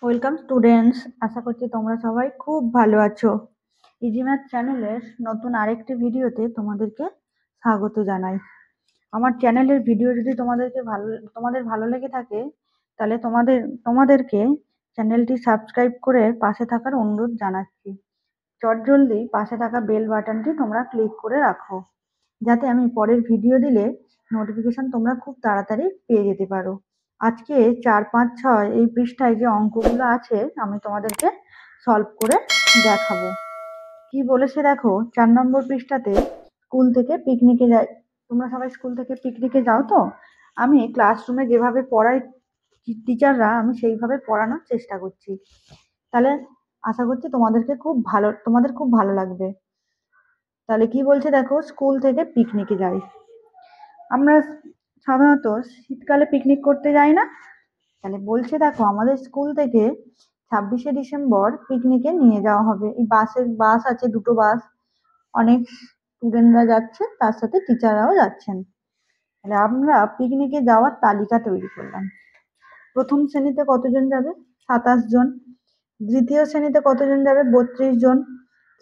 Welcome students, আশা করছি তোমরা সবাই খুব ভালো আছো। ইজি ম্যাথ চ্যানেলের নতুন আরেকটি ভিডিওতে তোমাদেরকে স্বাগত জানাই। আমার চ্যানেলের ভিডিও যদি তোমাদের ভালো লেগে থাকে, তাহলে তোমাদেরকে চ্যানেলটি সাবস্ক্রাইব করে পাশে থাকার অনুরোধ জানাচ্ছি। চটজলদি পাশে থাকা বেল বাটনটি তোমরা ক্লিক করে রাখো, যাতে আমি পরের ভিডিও দিলে নোটিফিকেশন তোমরা খুব তাড়াতাড়ি পেয়ে যেতে পারো। আজকে 4, 5, 6 এই পৃষ্ঠায় যে অঙ্কগুলো আছে আমি তোমাদেরকে সলভ করে দেখাবো। কি বলেছে দেখো, 4 নম্বর পৃষ্ঠাতে স্কুল থেকে পিকনিকে যাই। তোমরা সবাই স্কুল থেকে পিকনিকে যাও তো? আমি ক্লাসরুমে যেভাবে পড়াই টিচাররা, আমি সেইভাবে পড়ানোর চেষ্টা করছি। তাহলে আশা করছি তোমাদের খুব ভালো লাগবে। তাহলে কি বলছে দেখো, স্কুল থেকে পিকনিকে যাই। আমরা সাধারণত শীতকালে পিকনিক করতে যাই না? তাহলে বলছে দেখো, আমাদের স্কুল থেকে 26শে ডিসেম্বর পিকনিকে নিয়ে যাওয়া হবে। এই বাস আছে, দুটো বাস, অনেক স্টুডেন্টরা যাচ্ছে, তার সাথে টিচাররাও যাচ্ছেন। তাহলে আমরা পিকনিকে যাওয়ার তালিকা তৈরি করলাম। প্রথম শ্রেণীতে কতজন যাবে? 27 জন। দ্বিতীয় শ্রেণীতে কতজন যাবে? 32 জন।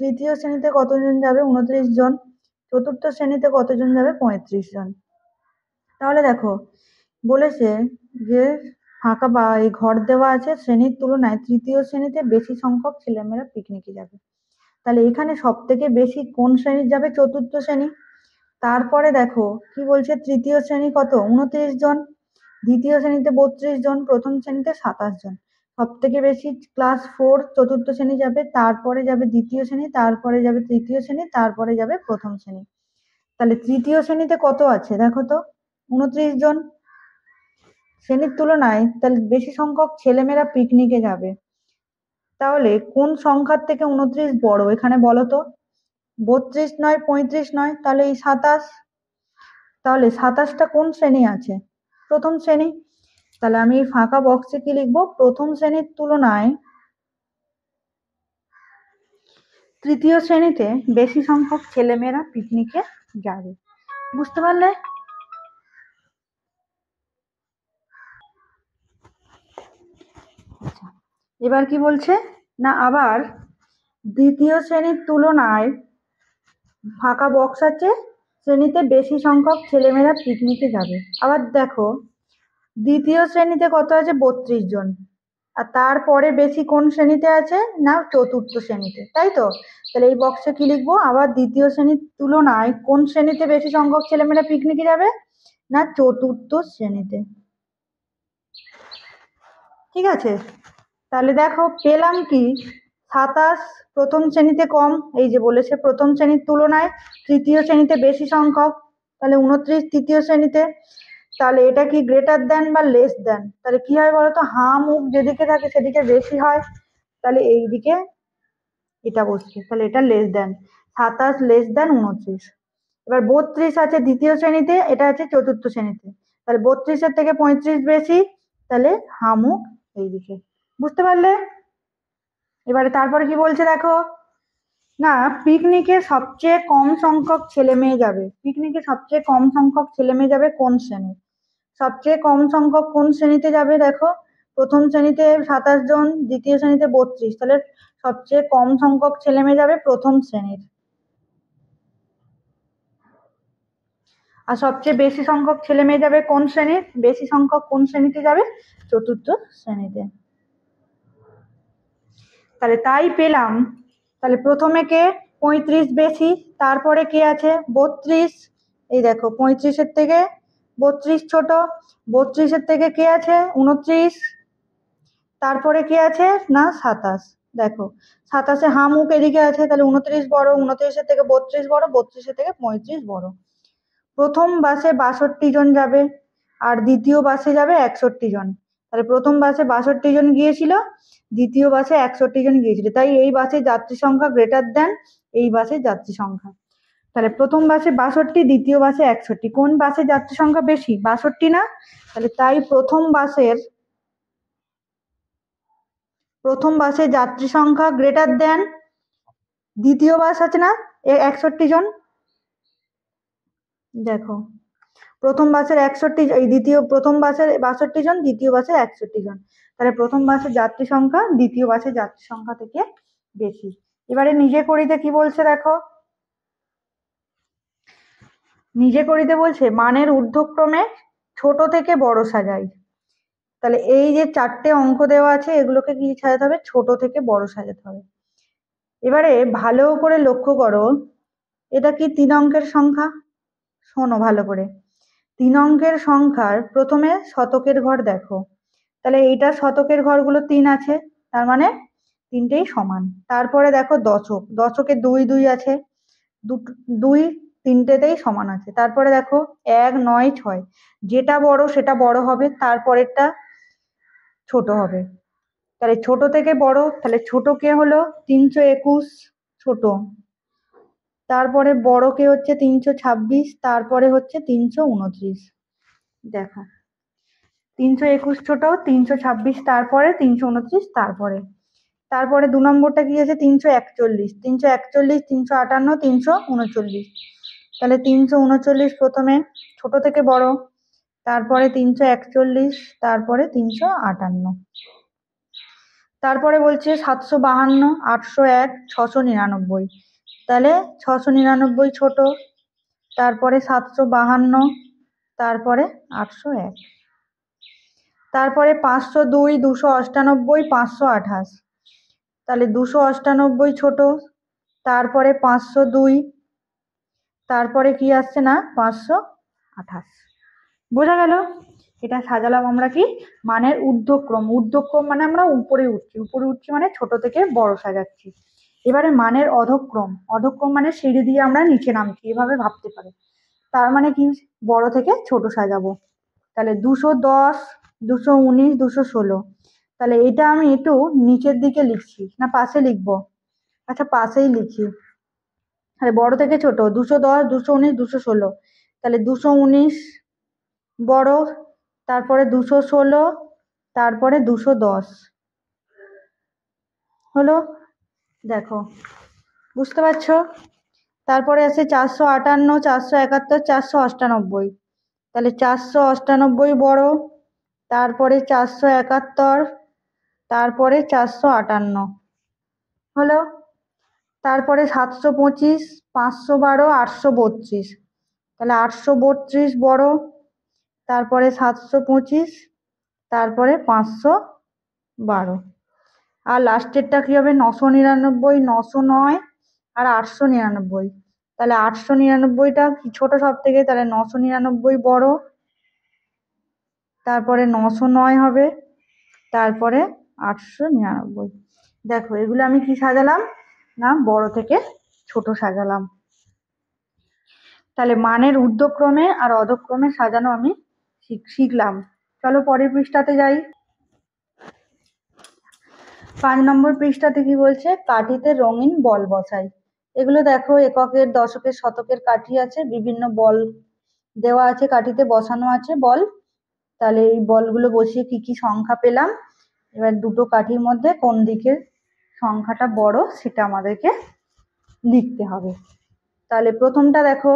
তৃতীয় শ্রেণীতে কতজন যাবে? 29 জন। চতুর্থ শ্রেণীতে কতজন যাবে? 35 জন। তাহলে দেখো, বলেছে যে ফাঁকা বা এই ঘর দেওয়া আছে, শ্রেণীর তুলনায় তৃতীয় শ্রেণীতে বেশি সংখ্যক ছেলেমেয়েরা পিকনিকে যাবে। তাহলে এখানে সব থেকে বেশি কোন শ্রেণীর যাবে? চতুর্থ শ্রেণী। তারপরে দেখো কি বলছে, তৃতীয় শ্রেণী কত? 29 জন। দ্বিতীয় শ্রেণীতে 32 জন, প্রথম শ্রেণীতে 27 জন। সব থেকে বেশি ক্লাস 4 চতুর্থ শ্রেণী যাবে, তারপরে যাবে দ্বিতীয় শ্রেণী, তারপরে যাবে তৃতীয় শ্রেণী, তারপরে যাবে প্রথম শ্রেণী। তাহলে তৃতীয় শ্রেণীতে কত আছে দেখো তো? 29 জন। শ্রেণীর তুলনায় তাহলে বেশি সংখ্যক ছেলেমেয়েরা পিকনিকে যাবে। তাহলে কোন সংখ্যার থেকে 29 বড় এখানে বলো তো? 32 নয়, 35 নয়, তাহলে এই 27। তাহলে 27টা কোন শ্রেণী আছে? প্রথম শ্রেণী। তাহলে আমি এই ফাঁকা বক্সে কি লিখবো? প্রথম শ্রেণীর তুলনায় তৃতীয় শ্রেণীতে বেশি সংখ্যক ছেলেমেয়েরা পিকনিকে যাবে। বুঝতে পারলে? আচ্ছা, এবার কি বলছে না, আবার দ্বিতীয় শ্রেণীর তুলনায় ফাঁকা বক্স আছে, শ্রেণীতে বেশি সংখ্যক ছেলেমেয়েরা পিকনিকে যাবে। আবার দেখো, দ্বিতীয় শ্রেণীতে কত আছে? 32 জন। আর তারপরে বেশি কোন শ্রেণীতে আছে? না, চতুর্থ শ্রেণীতে, তাই তো? তাহলে এই বক্সে কি লিখবো? আবার দ্বিতীয় শ্রেণীর তুলনায় কোন শ্রেণীতে বেশি সংখ্যক ছেলেমেয়েরা পিকনিকে যাবে? না, চতুর্থ শ্রেণীতে। ঠিক আছে? তাহলে দেখো পেলাম কি, 27 প্রথম শ্রেণীতে কম, এই যে বলেছে প্রথম শ্রেণীর তুলনায় তৃতীয় শ্রেণীতে বেশি সংখ্যক, তাহলে 29 তৃতীয় শ্রেণীতে। তাহলে এটা কি গ্রেটার দেন বা লেস দেন? তাহলে কি হয় বলতো, হা মুখ যেদিকে থাকে সেদিকে বেশি হয়, তাহলে এইদিকে এটা বসছে, তাহলে এটা লেস দেন। 27 less than 29। এবার 32 আছে দ্বিতীয় শ্রেণীতে, এটা আছে চতুর্থ শ্রেণীতে, তাহলে 32-এর থেকে 35 বেশি, তাহলে হা মুখ এইদিকে। বুঝতে পারলে? এবারে তারপরে কি বলছে দেখো, না, পিকনিকে সবচেয়ে কম সংখ্যক ছেলে মেয়ে যাবে। পিকনিকে সবচেয়ে কম সংখ্যক ছেলে মেয়ে যাবে কোন শ্রেণী? সবচেয়ে কম সংখ্যক কোন শ্রেণীতে যাবে দেখো? প্রথম শ্রেণীতে 27 জন, দ্বিতীয় শ্রেণীতে 32, তাহলে সবচেয়ে কম সংখ্যক ছেলে মেয়ে যাবে প্রথম শ্রেণীর। আর সবচেয়ে বেশি সংখ্যক ছেলে মেয়ে যাবে কোন শ্রেণীর? বেশি সংখ্যক কোন শ্রেণীতে যাবে? চতুর্থ শ্রেণীতে। তাহলে তাই পেলাম, তাহলে প্রথমে কে? 35 বেশি, তারপরে কে আছে? 32। এই দেখো, 35-এর থেকে 32 ছোট, 32-এর থেকে কে আছে? 29। তারপরে কে আছে? না, 27। দেখো, 27-এ হা মুখ এদিকে আছে, তাহলে 29 বড়, 29-এর থেকে 32 বড়, 32-এর থেকে 35 বড়। প্রথম বাসে 62 জন যাবে, আর দ্বিতীয় বাসে যাবে 61 জন। তাহলে প্রথম বাসে 62 জন গিয়েছিল, দ্বিতীয় বাসে 61 জন গিয়েছিল, তাই এই বাসে যাত্রী সংখ্যা গ্রেটার দেন এই বাসে যাত্রী সংখ্যা। তাহলে প্রথম বাসে 62, দ্বিতীয় বাসে 61, কোন বাসে যাত্রী সংখ্যা বেশি? 62 না? তাহলে তাই প্রথম বাসে যাত্রী সংখ্যা গ্রেটার দেন দ্বিতীয় বাস আছে না 61 জন। দেখো, প্রথম বাসের 61, এই প্রথম বাসের 62 জন, দ্বিতীয় বাসের 61 জন। তাহলে প্রথম বাসের যাত্রী সংখ্যা দ্বিতীয় বাসের যাত্রী সংখ্যা থেকে বেশি। এবারে নিজে করিতে কি বলছে দেখো, নিজে করিতে বলছে মানের ঊর্ধ্বক্রমে ছোট থেকে বড় সাজাই। তাহলে এই যে 4টে অঙ্ক দেওয়া আছে, এগুলোকে কি সাজাতে হবে? ছোট থেকে বড় সাজাতে হবে। এবারে ভালো করে লক্ষ্য করো, এটা কি 3 অঙ্কের সংখ্যা? শোনো ভালো করে, 3 অঙ্কের সংখ্যার প্রথমে শতকের ঘর দেখো। তাহলে এইটা শতকের ঘরগুলো 3 আছে, তার মানে 3টেই সমান। তারপরে দেখো দশক, দশকে 2 2 আছে, 2 3টেতেই সমান আছে। তারপরে দেখো 1 9 6, যেটা বড় সেটা বড় হবে, তারপরেরটা ছোট হবে। তাহলে ছোট থেকে বড়, তাহলে ছোট কে হলো 321, ছোট। তারপরে বড় কে হচ্ছে 326, তারপরে হচ্ছে 329। দেখো 321 ছোট, 326 তারপরে, 329 তারপরে। তারপরে 2 নম্বরটা কি আছে? 341, 341, 358, 339। তাহলে 339 প্রথমে, ছোট থেকে বড়, তারপরে 341, তারপরে 358। তারপরে বলছে 752, 801, 699। তাহলে 699 ছোট, তারপরে 752, তারপরে 801। তারপরে 502, 298, 528। তাহলে 298 ছোট, তারপরে 502, তারপরে কি আসছে না 528। বোঝা গেল? এটা সাজালাম আমরা কি মানের ঊর্ধ্বক্রম। ঊর্ধ্বক্রম মানে আমরা উপরে উঠছি, উপরে উঠছি মানে ছোট থেকে বড় সাজাচ্ছি। এবারে মানের অধক্রম, অধক্রম মানে সিঁড়ি দিয়ে আমরা নিচে নামছি, এভাবে ভাবতে পারে। তার মানে কি বড় থেকে ছোট সাজাবো। তাহলে 210, 219, 216। তাহলে এটা আমি একটু নিচের দিকে লিখছি না পাশে লিখবো? আচ্ছা পাশেই লিখি। তাহলে বড় থেকে ছোট 210, 219, 216। তাহলে 219 বড়, তারপরে 216, তারপরে 210 হলো। দেখো বুঝতে পারছো? তারপরে আছে 458, 471, 498। তাহলে 498 বড়, তারপরে 471, তারপরে 458 হলো। তারপরে 725, 512, 832। তাহলে 832 বড়, তারপরে 725, তারপরে 512। আর লাস্টেরটা কি হবে? 999, 909 আর 899। তাহলে 899টা কি ছোট সব থেকে, তাহলে 999 বড়, তারপরে 909 হবে, তারপরে 899। দেখো এগুলো আমি কি সাজালাম না বড় থেকে ছোট সাজালাম। তাহলে মানের ঊর্ধ্বক্রমে আর অধক্রমে সাজানো আমি শিখলাম। চলো পরের পৃষ্ঠাতে যাই। 5 নম্বর পৃষ্ঠাতে কি বলছে? কাঠিতে রঙিন বল বসাই। এগুলো দেখো এককের, দশকের, শতকের কাঠি আছে, বিভিন্ন বল দেওয়া আছে, কাঠিতে বসানো আছে বল। তাহলে এই বলগুলো বসিয়ে কি কি সংখ্যা পেলাম, এবার দুটো কাঠির মধ্যে কোন দিকের সংখ্যাটা বড় সেটা আমাদেরকে লিখতে হবে। তাহলে প্রথমটা দেখো,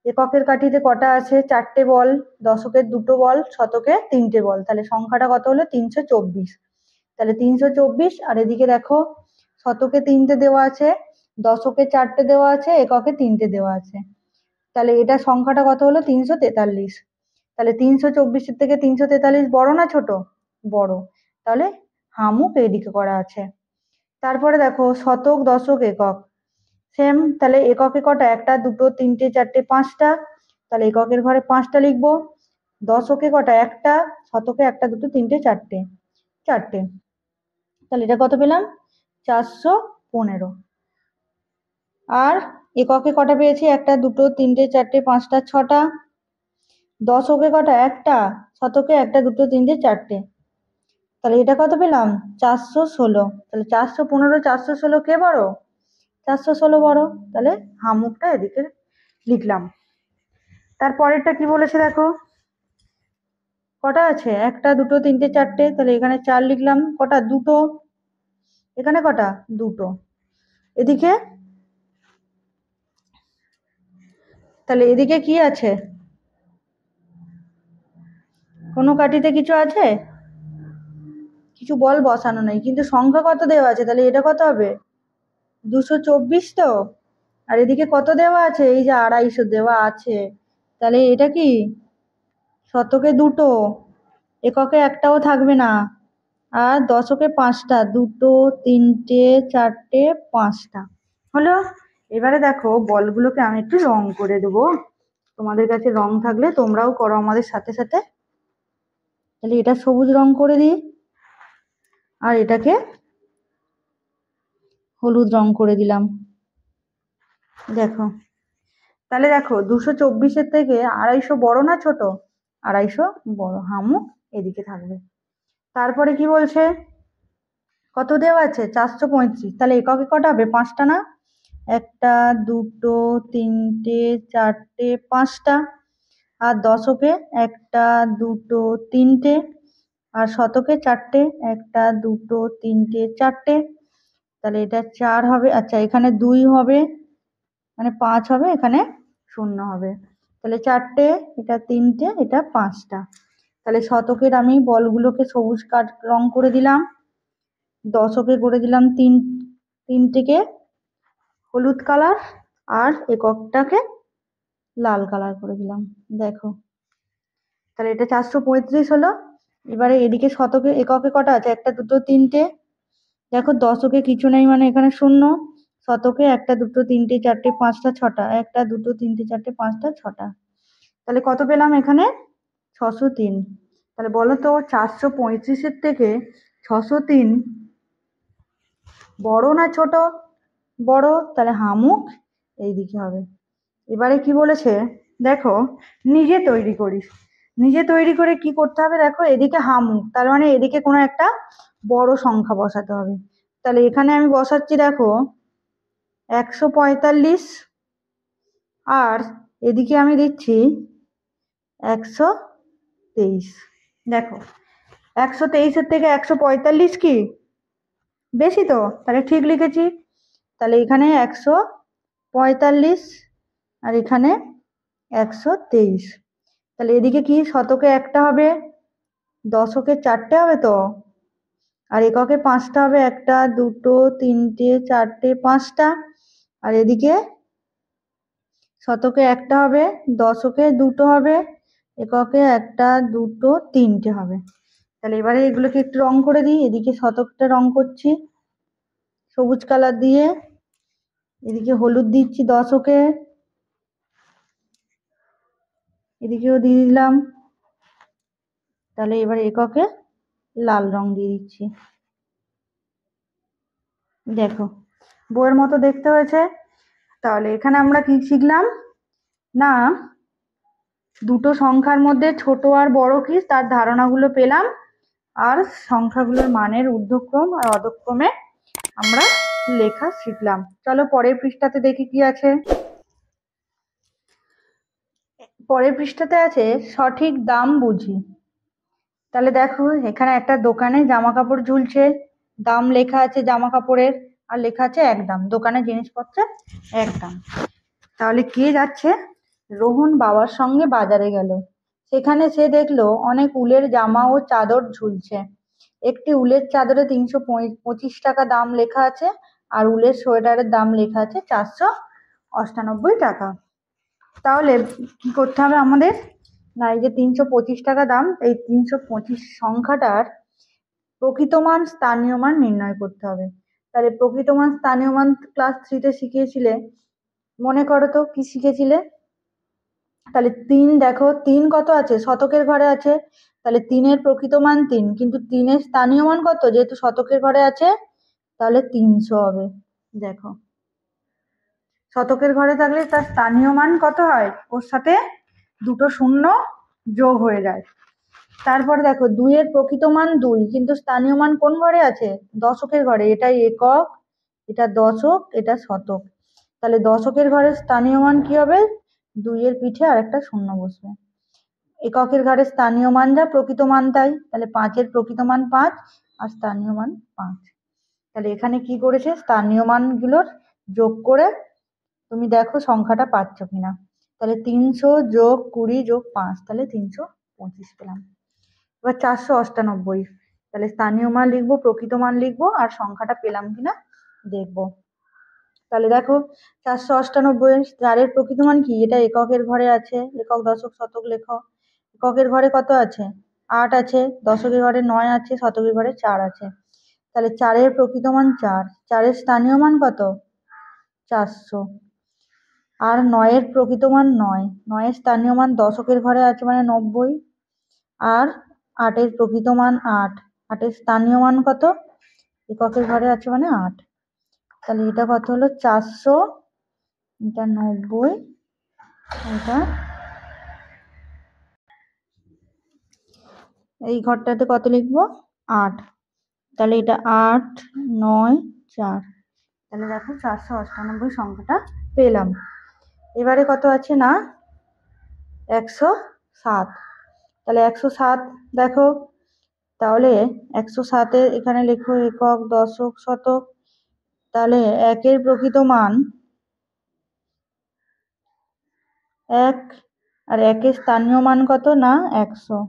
এককের কাঠিতে কটা আছে? 4টে বল, দশকের 2টো বল, শতকে 3টে বল। তাহলে সংখ্যাটা কত হলো? 324। তাহলে 324। আর এদিকে দেখো শতকে 3টে দেওয়া আছে, দশকে 4টে দেওয়া আছে, এককে 3টে দেওয়া আছে। তাহলে এটা সংখ্যাটা কত হলো? 343। তাহলে 324-এর থেকে 343 বড় না ছোট? বড়। তাহলে হামুক এইদিকে করা আছে। তারপরে দেখো শতক, দশক, একক সেম। তাহলে এককে কটা? 1টা, 2টো, 3টে, 4টে, 5টা। তাহলে এককের ঘরে 5টা লিখবো। দশকে কটা? 1টা, শতকে 1টা, 2টো, 3টে, 4টে, 4টে। তাহলে এটা কত পেলাম? 415। আর এককে কটা পেয়েছি? 1টা, 2টো, 3টে, 4টে, 5টা, 6টা। দশকে কটা? 1টা, শতকে 1টা, 2টো, 3টে, 4টে। তাহলে এটা কত পেলাম? 416। তাহলে 415, 416 কে বড়? 416 বড়। তাহলে হামুকটা এদিকে লিখলাম। তারপরেরটা কি বলেছে দেখো, কটা আছে? 1টা, 2টো, 3টে, 4টে। তাহলে এখানে 4 লিখলাম। কটা? 2টো। এখানে কটা? 2টো। এদিকে তাহলে এদিকে কি আছে? কোনো কাঠিতে কিছু আছে? কিছু বল বসানো নেই, কিন্তু সংখ্যা কত দেওয়া আছে? তাহলে এটা কত হবে? 224 তো। আর এদিকে কত দেওয়া আছে? এই যে 250 দেওয়া আছে। তাহলে এটা কি শতকে দুটো, এককে একটাও থাকবে না। আর দশকে পাঁচটা, দুটো, তিনটে, চারটে, পাঁচটা হলো। এবারে দেখো বলগুলোকে আমি একটু রং করে দেবো। তোমাদের কাছে রং থাকলে তোমরাও করো আমাদের সাথে সাথে। তাহলে এটা সবুজ রং করে দিই, আর এটাকে হলুদ রং করে দিলাম। দেখো, তাহলে দেখো 224 থেকে 250 বড় না ছোট? 250 বড়, হামু এদিকে থাকবে। তারপরে কি বলছে? কত দেওয়া আছে? 435। তাহলে এককে কটা হবে? পাঁচটা না? একটা, দুটো, তিনটে, চারটে, পাঁচটা। আর দশকে একটা, দুটো, তিনটে। আর শতকে চারটে, একটা, দুটো, তিনটে, চারটে। তাহলে এটা 4 হবে। আচ্ছা, এখানে 2 হবে, মানে 5 হবে, এখানে 0 হবে। তাহলে চারটে, এটা তিনটে, এটা পাঁচটা। তাহলে শতকের আমি বলগুলোকে সবুজ রং করে দিলাম, দশকে করে দিলাম তিনটেকে হলুদ কালার, আর এককটাকে লাল কালার করে দিলাম। দেখো, তাহলে এটা 435 হলো। এবারে এদিকে শতকে এককে কটা আছে? একটা, দুটো, তিনটে। দেখো দশকে কিছু নেই, মানে এখানে 0। শতকে একটা, দুটো, তিনটে, চারটে, পাঁচটা, ছটা। একটা, দুটো, তিনটে, চারটে, পাঁচটা, ছটা। তাহলে কত পেলাম এখানে? 603। তাহলে বলো তো 435 থেকে 603 বড় না ছোট? বড়। তাহলে হামুক এইদিকে হবে। এবারে কি বলেছে দেখো, নিজে তৈরি করিস। নিজে তৈরি করে কি করতে হবে? দেখো, এদিকে হামুক, তার মানে এদিকে কোনো একটা বড় সংখ্যা বসাতে হবে। তাহলে এখানে আমি বসাচ্ছি, দেখো 145। আর এদিকে আমি দিচ্ছি 123। দেখো, 123 থেকে 145 কি বেশি? তো তাহলে ঠিক লিখেছি। তাহলে এখানে 145, আর এখানে 123। তাহলে এদিকে কি শতকে একটা হবে, দশকে চারটে হবে তো, আর এককে পাঁচটা হবে, একটা, দুটো, তিনটে, চারটে, পাঁচটা। আর এদিকে শতকে একটা হবে, দশকে দুটো হবে, এককে একটা, দুটো, তিনটে হবে। তাহলে এবারে এগুলোকে একটু রং করে দিই। এদিকে শতকটা রং করছি সবুজ কালার দিয়ে, এদিকে হলুদ দিচ্ছি দশকে, এদিকেও দিয়ে দিলাম। তাহলে এবার এককে লাল রং দিয়ে দিচ্ছি। দেখো, বইয়ের মতো দেখতে হয়েছে। তাহলে এখানে আমরা কি শিখলাম? না, দুটো সংখ্যার মধ্যে ছোট আর বড় কি তার ধারণাগুলো পেলাম, আর সংখ্যাগুলোর মানের ঊর্ধ্বক্রম আর অধক্রমে আমরা লেখা শিখলাম। চলো পরের পৃষ্ঠাতে দেখি কি আছে। পরের পৃষ্ঠাতে আছে সঠিক দাম বুঝি। তাহলে দেখো, এখানে একটা দোকানে জামা কাপড় ঝুলছে, দাম লেখা আছে জামা কাপড়ের, আর লেখা আছে একদম। দোকানের জিনিসপত্রের একদম। তাহলে কে যাচ্ছে? রোহন বাবার সঙ্গে বাজারে গেল। সেখানে সে দেখলো অনেক উলের জামা ও চাদর ঝুলছে। একটি উলের চাদরে 325 টাকা দাম লেখা আছে, আর উলের সোয়েটারের দাম লেখা আছে 498 টাকা। তাহলে কি করতে হবে আমাদের? না, এই যে 325 টাকা দাম, এই 325 সংখ্যাটার প্রকৃত মান, স্থানীয় মান নির্ণয় করতে হবে। তাহলে প্রকৃত মান, স্থানীয় মান ক্লাস 3-তে শিখিয়েছিলে, মনে করো তো কি শিখেছিলে? তাহলে 3, দেখো 3 কত আছে? শতকের ঘরে আছে। তাহলে 3-এর প্রকৃত মান 3, কিন্তু 3-এর স্থানীয় মান কত? যেহেতু শতকের ঘরে আছে, তাহলে 300 হবে। দেখো, শতকের ঘরে থাকলে তার স্থানীয় মান কত হয়? ওর সাথে দুটো শূন্য যোগ হয়ে যায়। তারপরে দেখো, 2-এর প্রকৃত মান 2, কিন্তু স্থানীয় মান কোন ঘরে আছে? দশকের ঘরে। এটা একক, এটা দশক, এটা শতক। তাহলে দশকের ঘরে স্থানীয় মান কি হবে? 2-এর পিঠে আর একটা শূন্য বসবে। এককের ঘরে স্থানীয় মান যা, প্রকৃত মান তাই। তাহলে 5-এর প্রকৃত মান 5, আর স্থানীয় মান 5। তাহলে এখানে কি করেছে? স্থানীয় মানগুলোর যোগ করে তুমি দেখো সংখ্যাটা পাচ্ছ কিনা। তাহলে 300 যোগ 20 যোগ 5, তাহলে 325 পেলাম। এবার 498, তাহলে স্থানীয় মান লিখবো, প্রকৃত মান লিখবো, আর সংখ্যাটা পেলাম কিনা দেখবো। তাহলে দেখো 498 4-এর প্রকৃত মান কি? এটা এককের ঘরে আছে, একক দশক শতক লেখো। এককের ঘরে কত আছে? 8 আছে, দশকের ঘরে 9 আছে, শতকের ঘরে 4 আছে। তাহলে 4-এর প্রকৃত মান 4, 4-এর স্থানীয় মান কত? 400। আর 9-এর প্রকৃত মান 9, 9-এর স্থানীয় মান দশকের ঘরে আছে মানে 90। আর 8-এর প্রকৃত মান 8, 8-এর স্থানীয় মান কত? এককের ঘরে আছে মানে 8। তাহলে এটা কত হলো? 400, এটা 90, এটা এই ঘরটাতে কত লিখবো? 8। তাহলে এটা 8, 9, 4। তাহলে দেখো 498 সংখ্যাটা পেলাম। এবারে কত আছে না 107। তাহলে 107 দেখো, তাহলে 107-এর এখানে লেখো একক দশক শতক। তাহলে 1-এর প্রকৃত মান 1, আর 1-এর স্থানীয় মান কত না 100।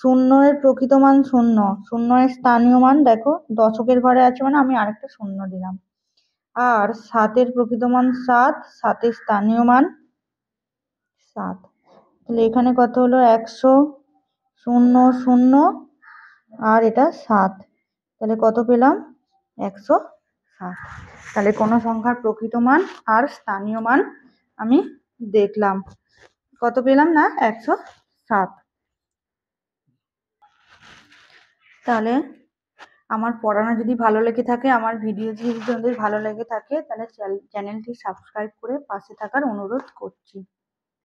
0-এর প্রকৃত মান 0, 0-এর স্থানীয় মান দেখো দশকের ঘরে আছে মানে আমি আরেকটা 0 দিলাম। আর 7-এর প্রকৃত মান 7, 7-এর স্থানীয় মান 7। তাহলে এখানে কত হলো? 100, 0, 0, আর এটা 7। তাহলে কত পেলাম? 107। তাহলে কোনো সংখ্যার প্রকৃত মান আর স্থানীয় মান আমি দেখলাম। কত পেলাম না 107। তাহলে আমার পড়ানো যদি ভালো লেগে থাকে, আমার ভিডিও যদি তোমাদের ভালো লেগে থাকে, তাহলে চ্যানেলটি সাবস্ক্রাইব করে পাশে থাকার অনুরোধ করছি।